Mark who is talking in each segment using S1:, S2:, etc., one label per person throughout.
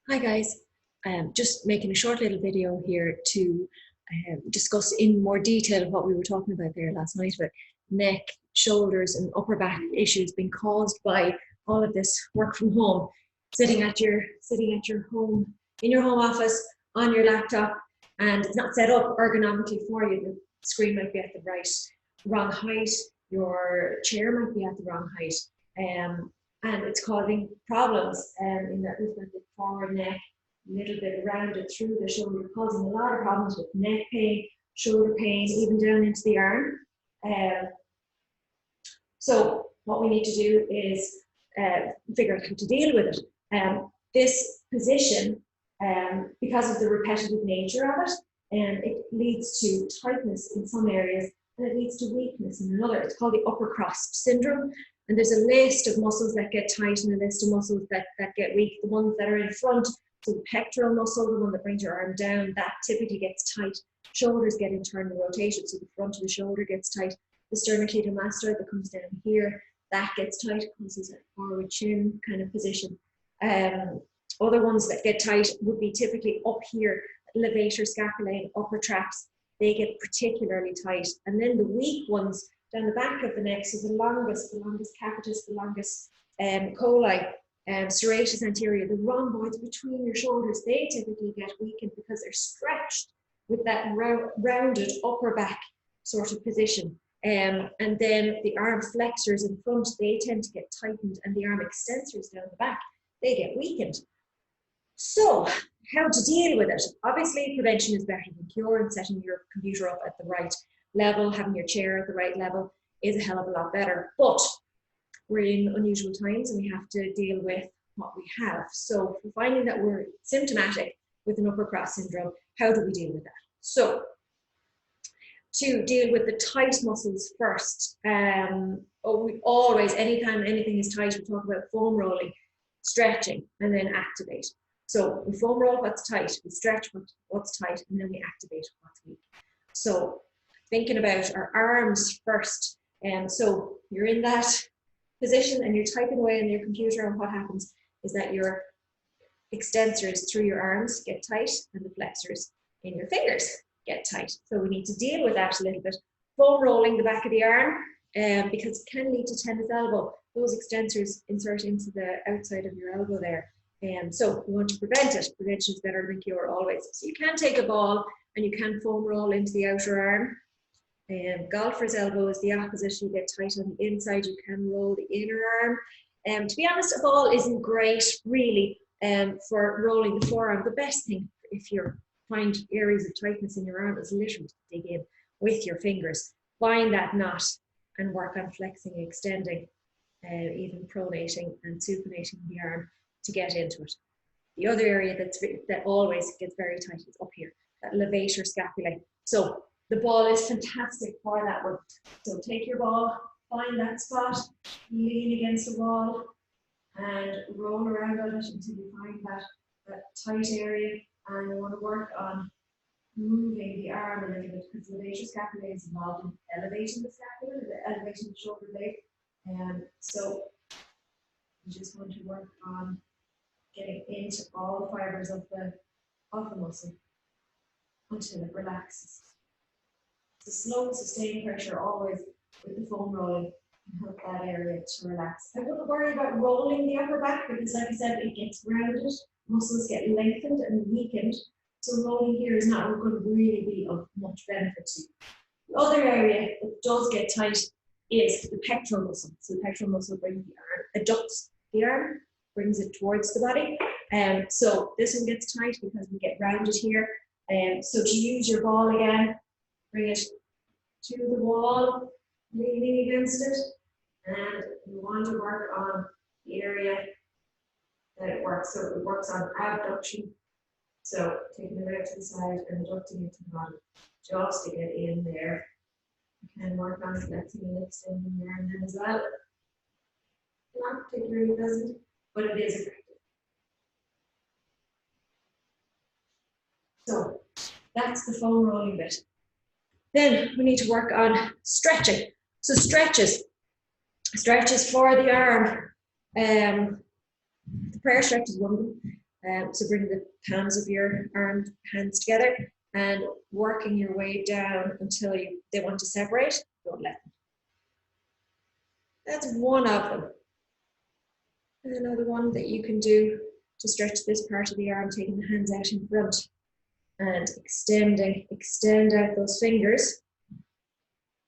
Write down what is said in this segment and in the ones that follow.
S1: Hi guys, just making a short little video here to discuss in more detail what we were talking about there last night about neck, shoulders and upper back issues being caused by all of this work from home, sitting at your home, in your home office, on your laptop, and it's not set up ergonomically for you. The screen might be at the wrong height, your chair might be at the wrong height. And it's causing problems in that we've got the forward neck, a little bit rounded through the shoulder, causing a lot of problems with neck pain, shoulder pain, even down into the arm. So what we need to do is figure out how to deal with it. This position, because of the repetitive nature of it, it leads to tightness in some areas and it leads to weakness in another. It's called the upper cross syndrome. And there's a list of muscles that get tight and a list of muscles that get weak. The ones that are in front, so the pectoral muscle, the one that brings your arm down, that typically gets tight. Shoulders get internal rotation, so the front of the shoulder gets tight. The sternocleidomastoid that comes down here, that gets tight, causes a forward chin kind of position. Other ones that get tight would be typically up here, levator scapulae, upper traps. They get particularly tight. And then the weak ones down the back of the neck, so the longest capitis, the longest coli, serratus anterior, the rhomboids between your shoulders, they typically get weakened because they're stretched with that rounded upper back sort of position. And then the arm flexors in front, they tend to get tightened, and the arm extensors down the back, they get weakened. So how to deal with it? Obviously, prevention is better than cure, and setting your computer up at the right level, having your chair at the right level is a hell of a lot better. But we're in unusual times and we have to deal with what we have. So if we're finding that we're symptomatic with an upper cross syndrome, how do we deal with that? So to deal with the tight muscles first, we always, anytime anything is tight, we talk about foam rolling, stretching, and then activate. So we foam roll what's tight, we stretch what's tight, and then we activate what's weak. So thinking about our arms first. So you're in that position and you're typing away on your computer, and what happens is that your extensors through your arms get tight and the flexors in your fingers get tight. So we need to deal with that a little bit. Foam rolling the back of the arm, because it can lead to tennis elbow. Those extensors insert into the outside of your elbow there. So we want to prevent it. Prevention is better than cure always. So you can take a ball and you can foam roll into the outer arm. Golfer's elbow is the opposite. You get tight on the inside, you can roll the inner arm. To be honest, a ball isn't great really for rolling the forearm. The best thing if you find areas of tightness in your arm is literally to dig in with your fingers. Find that knot and work on flexing, extending, even pronating and supinating the arm to get into it. The other area that always gets very tight is up here, that levator scapulae. So the ball is fantastic for that one. So take your ball, find that spot, lean against the wall, and roll around on it until you find that tight area. And you want to work on moving the arm a little bit, because the levator scapulae is involved in elevating the scapula, elevating the shoulder blade. So you just want to work on getting into all the fibers of the muscle until it relaxes. The slow, sustained pressure always with the foam rolling can help that area to relax. I wouldn't worry about rolling the upper back because, like I said, it gets rounded, muscles get lengthened and weakened. So rolling here is not going to really be of much benefit to you. The other area that does get tight is the pectoral muscle. So the pectoral muscle brings the arm, adducts the arm, brings it towards the body. So this one gets tight because we get rounded here. So to use your ball again, bring it to the wall, leaning against it, and you want to work on the area that it works. So it works on abduction. So taking it out to the side and adducting it to the body, just to get in there. You can work on flexing and extending your arm then as well. Not particularly pleasant, but it is effective. So that's the foam rolling bit. Then we need to work on stretching. So stretches for the arm. The prayer stretch is one of them. So bring the palms of your hands together and working your way down until they want to separate. Don't let them. That's one of them. And another one that you can do to stretch this part of the arm, taking the hands out in front and extend out those fingers.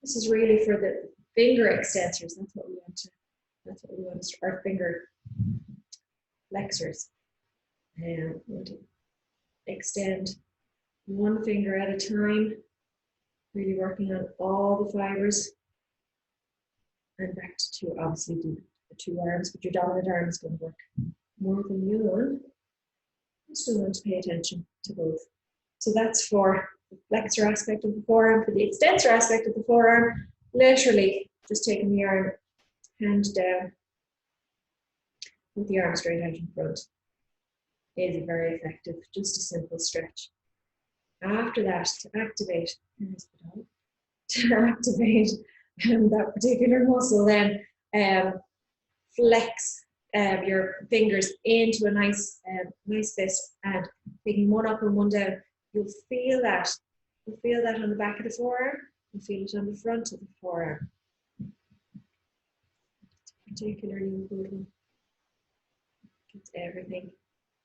S1: This is really for the finger extensors. That's what we want to our finger flexors. And we want to extend one finger at a time, really working on all the fibers. And back to two, obviously do the two arms, but your dominant arm is going to work more than the other one. You still want to pay attention to both. So that's for the flexor aspect of the forearm. For the extensor aspect of the forearm, literally just taking the arm, hand down, with the arm straight out in front is very effective. Just a simple stretch. After that, to activate that particular muscle, then flex your fingers into a nice fist and taking one up and one down. You'll feel that. You'll feel that on the back of the forearm. You'll feel it on the front of the forearm. It's particularly important. It gets everything.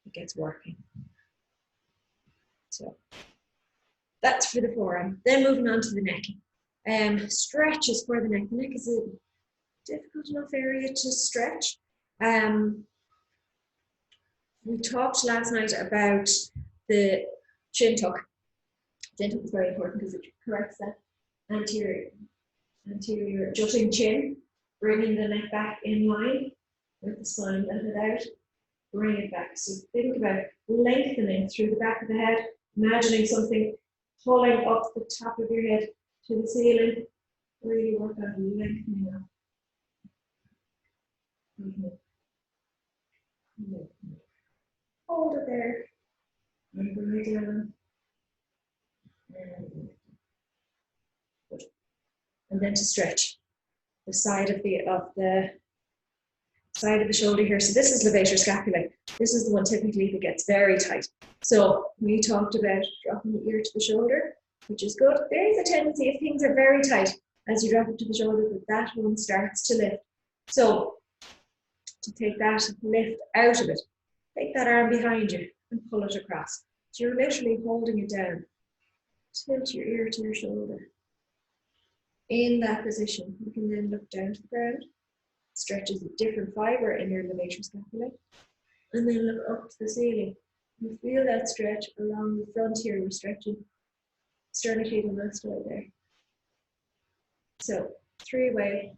S1: It gets working. So that's for the forearm. Then moving on to the neck. Stretches for the neck. The neck is a difficult enough area to stretch. We talked last night about the chin tuck. Chin tuck is very important because it corrects that anterior jutting chin, bringing the neck back in line with the spine, let it out, bring it back. So think about lengthening through the back of the head, imagining something pulling up the top of your head to the ceiling. Really work on lengthening up. Hold it there and bring it down. And then to stretch the side of the shoulder here. So this is levator scapulae. This is the one typically that gets very tight. So we talked about dropping the ear to the shoulder, which is good. There is a tendency, if things are very tight, as you drop it to the shoulder, that one starts to lift. So to take that lift out of it, take that arm behind you and pull it across. So you're literally holding it down. Tilt your ear to your shoulder. In that position, you can then look down to the ground, stretches a different fiber in your levator scapulae, and then look up to the ceiling. You feel that stretch along the front here. We're stretching sternocleidomastoid there. So, three-way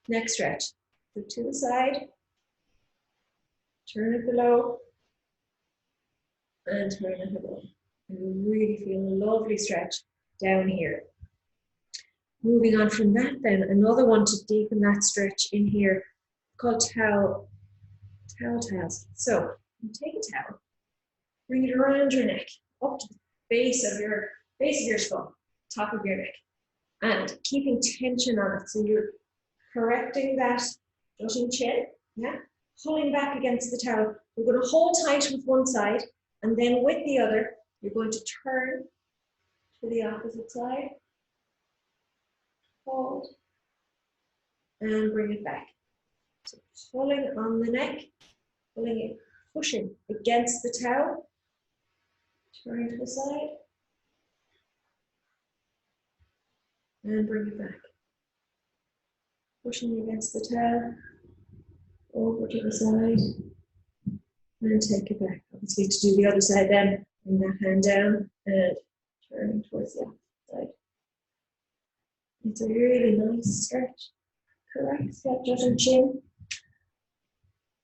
S1: neck stretch. So to the side, turn it below, and turn it above. And you really feel a lovely stretch down here. Moving on from that then, another one to deepen that stretch in here, called towel tails. So, you take a towel, bring it around your neck, up to the base of your skull, top of your neck, and keeping tension on it. So you're correcting that jutting chin, yeah, pulling back against the towel. We're going to hold tight with one side, and then with the other, you're going to turn to the opposite side, hold, and bring it back. So pulling on the neck, pulling it, pushing against the towel, turn to the side, and bring it back. Pushing against the towel, over to the side, and take it back. Obviously to do the other side then, bring that hand down and turning towards the opposite side. It's a really nice stretch. Corrects that jutting chin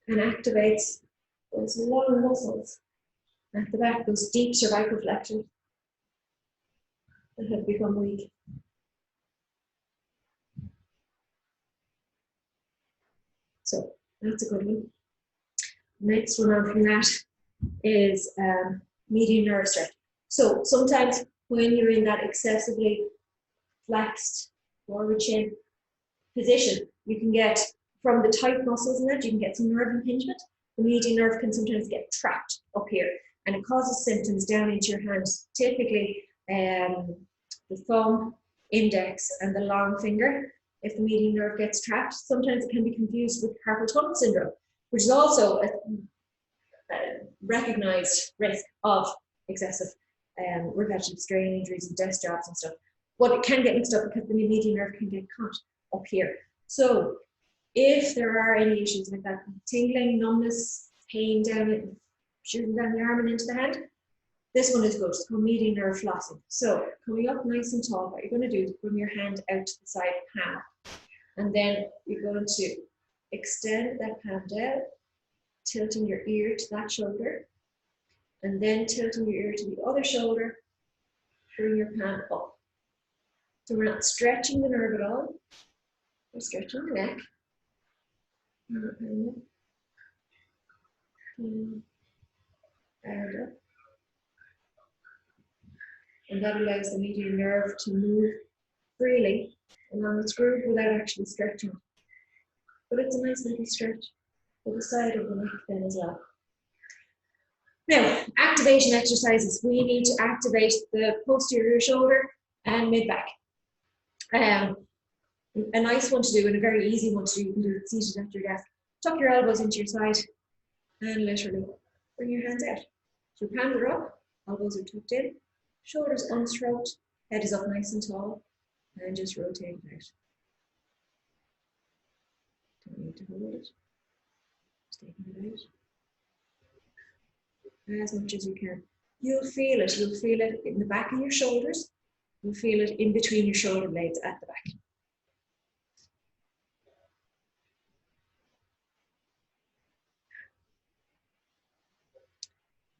S1: and activates those long muscles at the back, those deep cervical flexors that have become weak. So that's a good one. Next one on from that is median nerve stretch. So sometimes when you're in that excessively flexed forward chin position, you can get, from the tight muscles in it, you can get some nerve impingement. the median nerve can sometimes get trapped up here, and it causes symptoms down into your hands, typically the thumb, index, and the long finger. If the median nerve gets trapped, sometimes it can be confused with carpal tunnel syndrome, which is also a recognized risk of excessive repetitive strain injuries and desk jobs and stuff. But it can get mixed up because the median nerve can get caught up here. So if there are any issues like that, tingling, numbness, pain down, shooting down the arm and into the hand, this one is good. It's called median nerve flossing. So coming up nice and tall, what you're going to do is bring your hand out to the side palm, and then you're going to extend that palm down, tilting your ear to that shoulder, and then tilting your ear to the other shoulder, bring your palm up. So we're not stretching the nerve at all, we're stretching the neck. And up. And that allows the median nerve to move freely along its groove without actually stretching. But it's a nice little stretch for the side of the neck then as well. Now, activation exercises. We need to activate the posterior shoulder and mid-back. A nice one to do and a very easy one to do, you can do it seated at your desk. Tuck your elbows into your side and literally bring your hands out. So your palms are up, elbows are tucked in, shoulders unstroked, head is up nice and tall, and just rotate it out. Don't need to hold it. Just taking it out as much as you can. You'll feel it. You'll feel it in the back of your shoulders. You'll feel it in between your shoulder blades at the back.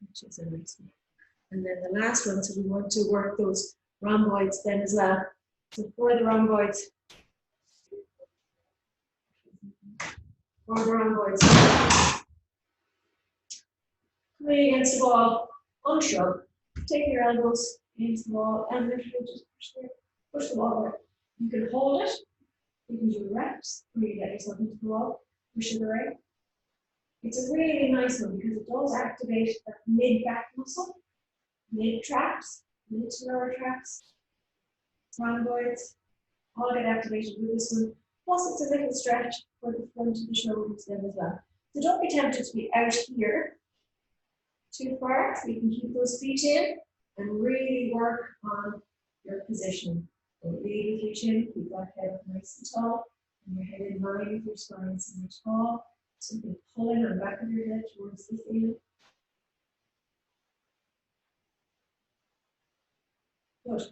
S1: Which is a nice one. And then the last one, so we want to work those rhomboids then as well. So for the rhomboids, coming against the wall, unshrug, take your elbows into the wall and literally just push the wall away. You can hold it, you can do reps, or you get yourself into the wall, push it away. It's a really nice one because it does activate that mid-back muscle, mid-traps, mid to lower traps, rhomboids, all get activated with this one. Plus it's a little stretch for the front of the shoulders then as well. So don't be tempted to be out here too far, so you can keep those feet in and really work on your positioning. Don't lead with your chin, keep that head up nice and tall, and your head in line with your spine, so you're tall. Something pulling on the back of your head towards the ceiling. Good.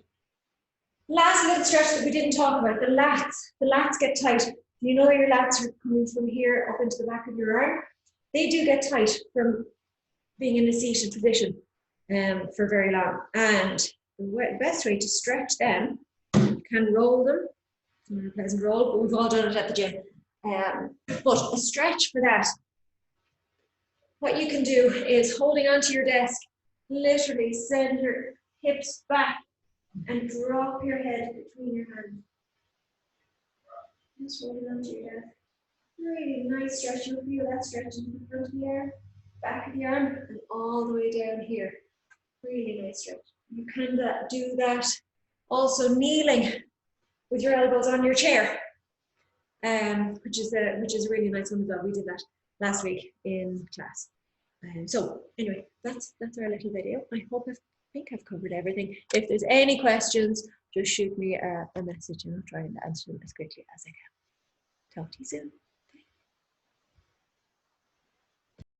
S1: Last little stretch that we didn't talk about, the lats. The lats get tight. You know your lats are coming from here up into the back of your arm. They do get tight from being in a seated position for very long. And the best way to stretch them, you can roll them. It's not a pleasant roll, but we've all done it at the gym. But a stretch for that, what you can do is holding onto your desk, literally send your hips back and drop your head between your hands. Just holding onto your desk. Really nice stretch. You'll feel that stretch in the front of the arm, back of the arm, and all the way down here. Really nice stretch. You can do that also kneeling with your elbows on your chair. Which is a really nice one as well. We did that last week in class. So anyway, that's our little video. I think I've covered everything. If there's any questions, just shoot me a message and I'll try and answer them as quickly as I can. Talk to you soon.